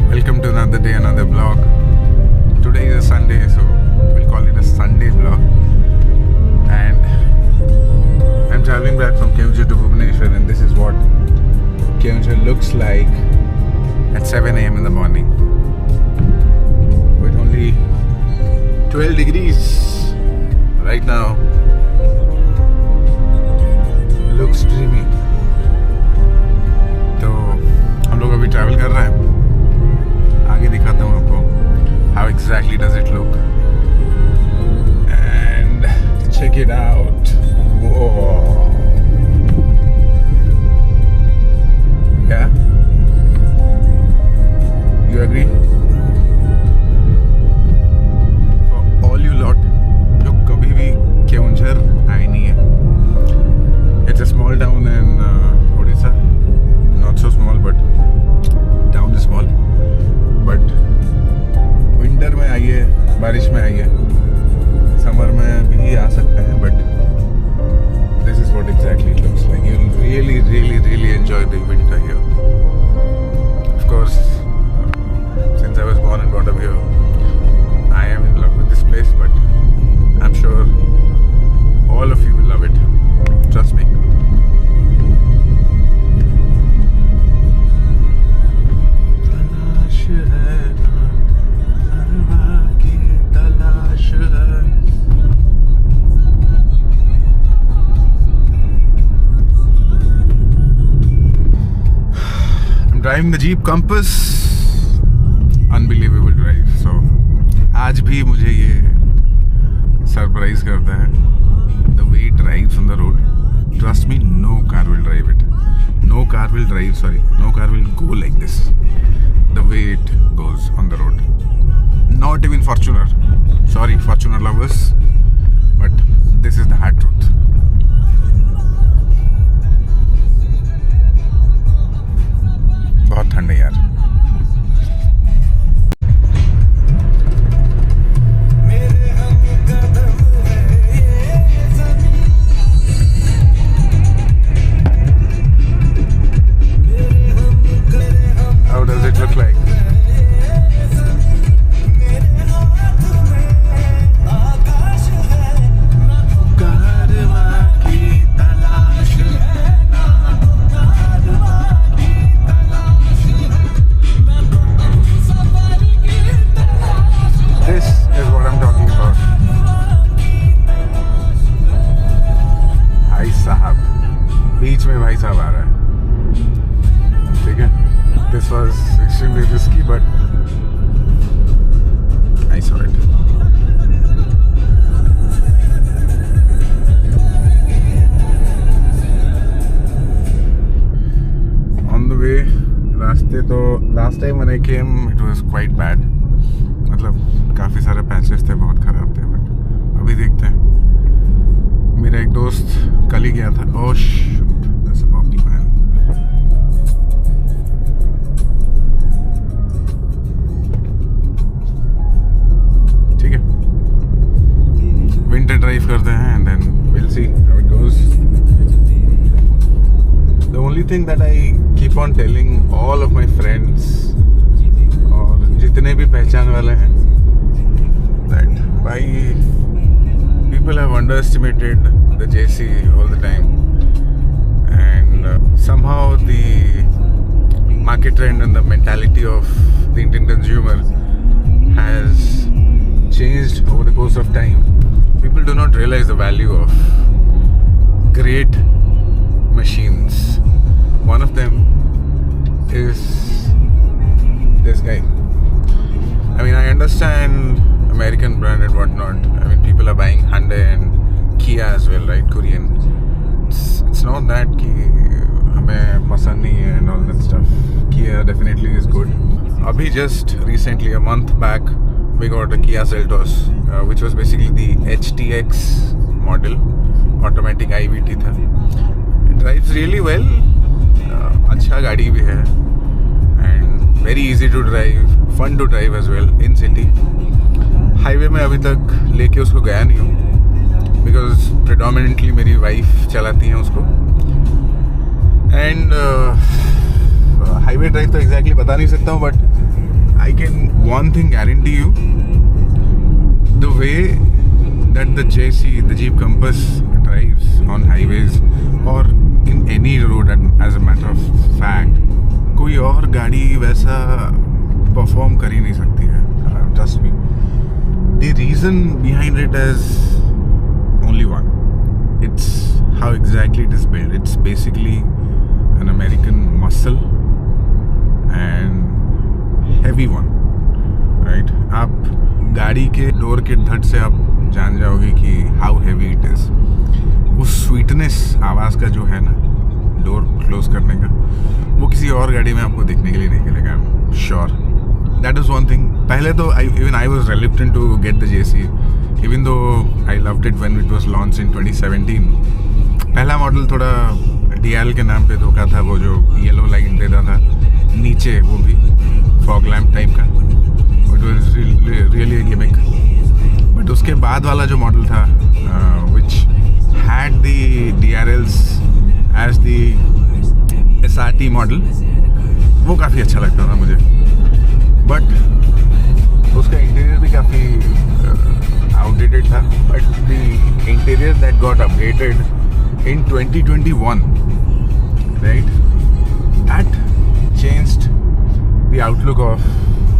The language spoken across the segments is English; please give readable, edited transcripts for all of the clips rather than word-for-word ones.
Welcome to another day, another vlog. Today is a Sunday, so we'll call it a Sunday vlog. And I'm traveling back from Keonjhar to Bhubaneswar, and this is what Keonjhar looks like at 7 a.m. in the morning. With only 12 degrees right now. Looks dreamy. तो हम लोग अभी travel कर रहे हैं. आगे दिखाता हूँ आपको how exactly does it look, and check it out. Whoa. Yeah, you agree? For all you lot जो कभी भी केओंझर आए नहीं है, it's a small town in Odisha, not so small but town is small. But winter में आइए, बारिश में आइए, समर में भी आ सकते हैं, but this is what exactly it looks like. You will really really really enjoy the winter here. Of course since I was born and brought up here, I am in love with this place, but I am sure all of you will love it. Trust me. Driving the Jeep Compass, unbelievable drive. So आज भी मुझे ये surprise करता है. The way it drives on the road, trust me, no car will drive it. No car will go like this. The way it goes on the road. Not even Fortuner. Sorry, Fortuner lovers, but this is the hard truth. बहुत ठंड है यार. How does it look like? बीच में भाई साहब आ रहा है. ठीक है, this was extremely risky but I saw it. On the way रास्ते तो last time when I came it was quite bad. मतलब काफ़ी सारे पैचेस थे, बहुत ख़राब थे, बट अभी देखते हैं. मेरा एक दोस्त कल ही गया था. Oh shit, that's a poppy man. ठीक है, विंटर ड्राइव करते हैं and then will see how it goes. The only thing that I keep on telling all of my friends और जितने भी पहचान वाले हैं, दैट भाई people have underestimated the JC all the time, and somehow the market trend and the mentality of the Indian consumer has changed over the course of time. People do not realize the value of great machines. One of them is this guy. I mean, I understand American brand and whatnot. I mean, people are buying Hyundai and Kia as well, right? Korean. It's not that कि हमें पसंद नहीं है and all that stuff. Kia definitely is good. Abhi just recently, a month back, we got a Kia Seltos, which was basically the HTX model, automatic IVT था. It drives really well. अच्छा गाड़ी भी है and very easy to drive, fun to drive as well in city. Highway में अभी तक लेके उसको गया नहीं हूँ बिकॉज प्रेडोमिनेंटली मेरी वाइफ चलाती हैं उसको. एंड हाईवे ड्राइव तो एग्जैक्टली बता नहीं सकता हूँ, but I can one thing guarantee you, the way that the JC, the Jeep Compass drives on highways or in any road, as a matter of fact, कोई और गाड़ी वैसा perform कर ही नहीं सकती है. Trust me. The reason behind it is only one. It's how exactly it is built. It's basically an American muscle and heavy one, right? आप गाड़ी के डोर के धड़ से आप जान जाओगे कि how heavy it is. वो स्वीटनेस आवाज़ का जो है ना, डोर क्लोज करने का, वो किसी और गाड़ी में आपको देखने के लिए नहीं मिलेगा. I'm sure. That is one thing. पहले तो even I was reluctant to get the JC, even though I loved it when it was launched in 2017. पहला मॉडल थोड़ा DL के नाम पे धोखा था, वो जो येलो लाइट देता था नीचे, वो भी फॉग लैम्प टाइप का. It was really a gimmick. But उसके बाद वाला जो मॉडल था, which had the DRLs as the SRT model, वो काफ़ी अच्छा लगता था मुझे. बट उसका इंटीरियर भी काफ़ी आउटडेटेड था. But the interior that got updated in 2021, right, that changed the outlook of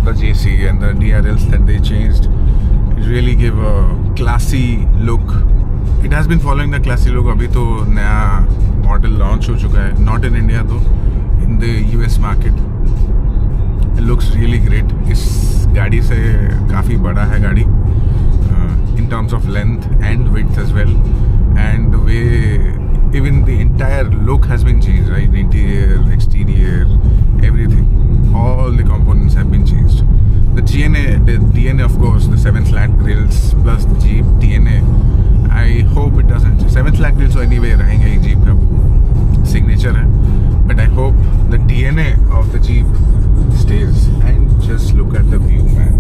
the JC and the DRLs that they changed. It really gave a classy look. It has been following the classy look. अभी तो नया model launch हो चुका है, not in India though, in the US market. It looks really great. इस गाड़ी से काफ़ी बड़ा है गाड़ी, in terms of length and width as well, and the way even the entire look has been changed, right? The interior, exterior, everything, all the components have been changed. The DNA of course, the 7 slat grills plus the Jeep DNA. I hope it doesn't. 7 slat grills so anyway रहेंगे ही, Jeep का signature है. But I hope the DNA of the Jeep stays. And just look at the view, man.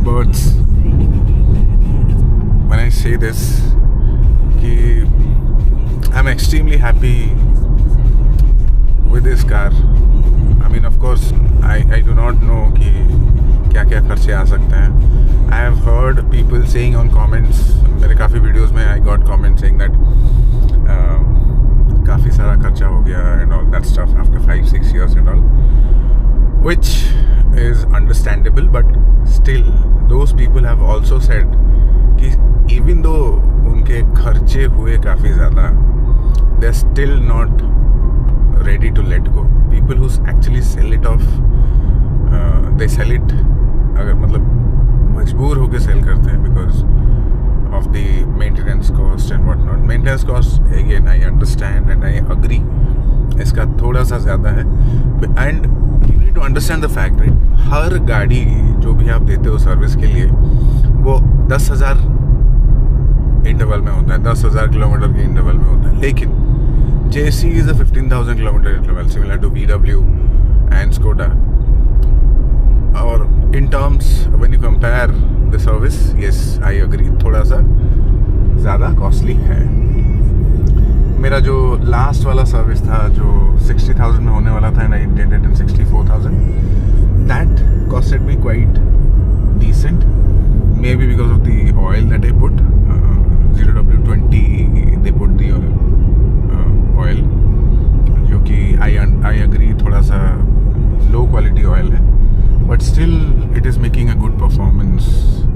Birds. When I say this, I'm extremely happy with this car. I mean, of course, I do not know कि क्या खर्चे आ सकते हैं. I have heard people saying on comments, मेरे काफ़ी videos में I got comments saying that काफ़ी सारा खर्चा हो गया and all that stuff after 5-6 years and all, which is understandable, but still those people have also said कि even though उनके खर्चे हुए काफ़ी ज़्यादा, they are still not ready to let go. People who actually sell it off, they sell it, अगर मतलब मजबूर होके सेल करते हैं because of the maintenance cost and what not. Maintenance cost, again, I understand and I agree, इसका थोड़ा सा ज़्यादा है. And you need to understand the fact, right? हर गाड़ी जो भी आप देते हो सर्विस के लिए, वो 10,000 इंटरवल में होता है, 10,000 किलोमीटर के इंटरवल में होता है. लेकिन JC is a 15,000 kilometer interval, similar to VW and Skoda. Or in terms, when you compare the service, yes, I agree, थोड़ा सा ज़्यादा कॉस्टली है. मेरा जो लास्ट वाला सर्विस था, जो 60,000 में होने वाला था, and I intended in 64,000, that costed me quite decent. Maybe because of the oil that I put, 0W20 they put the oil, जो कि I agree थोड़ा सा low quality oil है, but still it is making a good performance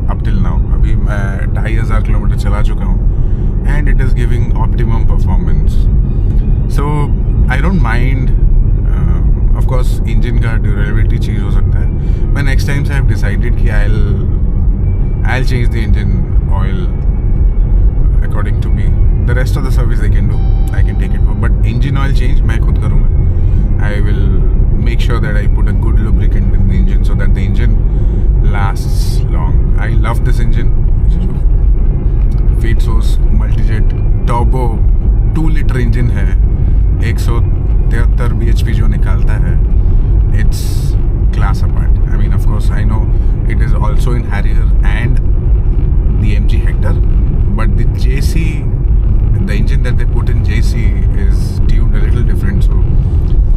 up till now. अभी मैं 2,500 kilometre चला चुका हूँ and it is giving optimum performance. So I don't mind. Of course engine का durability चीज़ हो सकता है. मैं next time से I have decided कि I'll change the engine oil according to me. The rest of the service they can do, I can take it for. But engine oil change मैं खुद करूँगा. I will make sure that I put a good lubricant in the engine so that the engine lasts long. I love this engine. Feed source multijet turbo 2 liter engine है, 173 bhp जो निकालता है. It's class apart. I mean, of course, I know it is also in Harrier and the MG Hector, but the JC, the engine that they put in JC is tuned a little different, so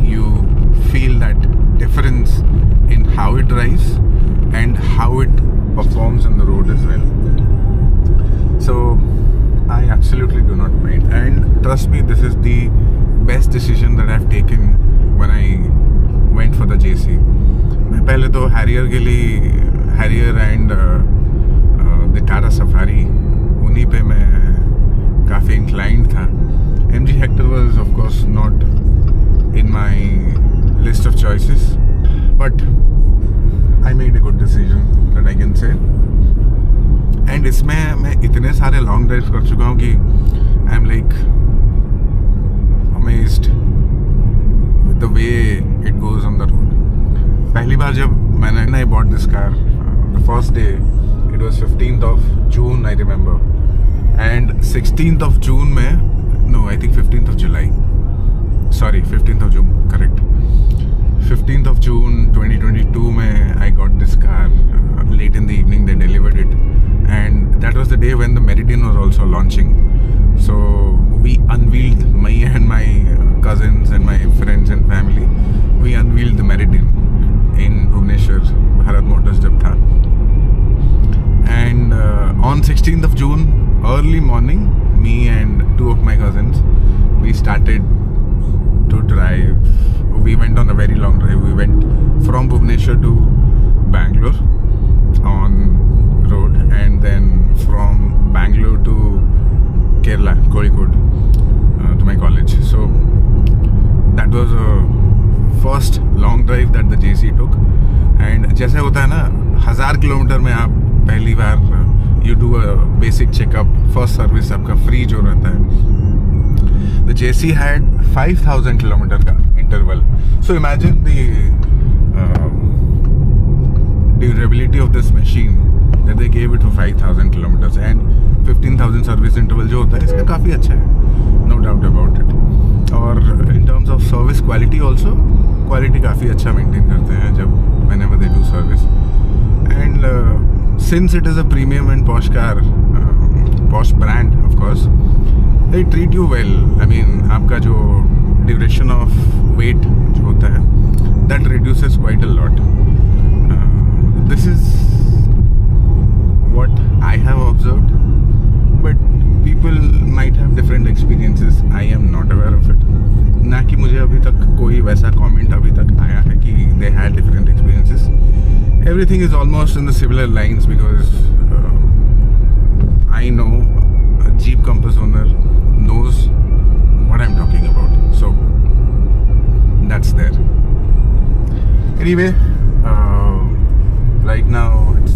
you feel that difference trust me, this is the best decision that I've taken when I went for the JC. मैं पहले तो Harrier के लिए Harrier and the Tata safari उन्हीं पे मैं काफ़ी inclined था. MG Hector was of course not in my list of choices, but I made a good decision that I can say. And इसमें मैं इतने सारे लॉन्ग ड्राइव्स कर चुका हूँ कि I am like amazed with the way it goes on the road. पहली बार जब मैंने I bought this car, the first day it was 15th of June I remember, and 16th of June में, no I think 15th of July, sorry 15th of June, correct, 15th of June 2022 में I got this car. Late in the evening they delivered it, and that was the day when the Meridian was also launching. So we unveiled, me and my cousins and my friends and family, we unveiled the Meridian in Bhubaneswar, Bharat Motors जब था. And on 16th of June early morning, me and two of my cousins, we started to drive. We went on a very long drive. We went from Bhubaneswar to Bangalore on road, and then from Bangalore to Kerala, Kozhikode, to my college. So that was a first long drive that the JC took. And जैसे होता है ना, 1000 kilometre में आप पहली बार you do a basic checkup, first service आपका free जो रहता है. The JC had 5000 किलोमीटर का interval. So imagine the durability of this machine that they gave it for 5000 kilometers, and 15000 service interval जो होता है इसका काफ़ी अच्छा है, no doubt about it. और in terms of service quality also, quality काफ़ी अच्छा मेंटेन करते हैं जब whenever they do service. And since it is a premium and posh car, posh brand of course, they treat you well. I mean आपका जो duration of wait जो होता है, that reduces quite a lot. This is what I have observed, but people might have different experiences. I am not aware of it. ना कि मुझे अभी तक कोई वैसा comment अभी तक आया है कि they had different experiences. Everything is almost in the similar lines because I know a Jeep Compass owner knows what I'm talking about. So that's there. Anyway, right now it's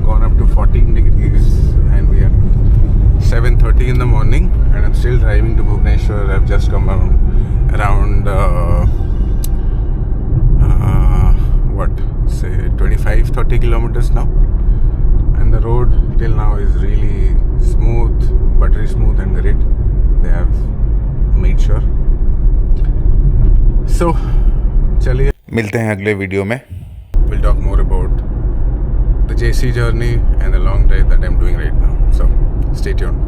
gone up to 14 degrees and we are 7:30 in the morning, and I'm still driving to Bhubaneswar. I've just come around what, say 25-30 kilometers now, and the road till now is really smooth, buttery smooth and great. They have made sure. So चलिए मिलते हैं अगले video में. We'll talk more about the JC journey and the long drive that I'm doing right now. So stay tuned.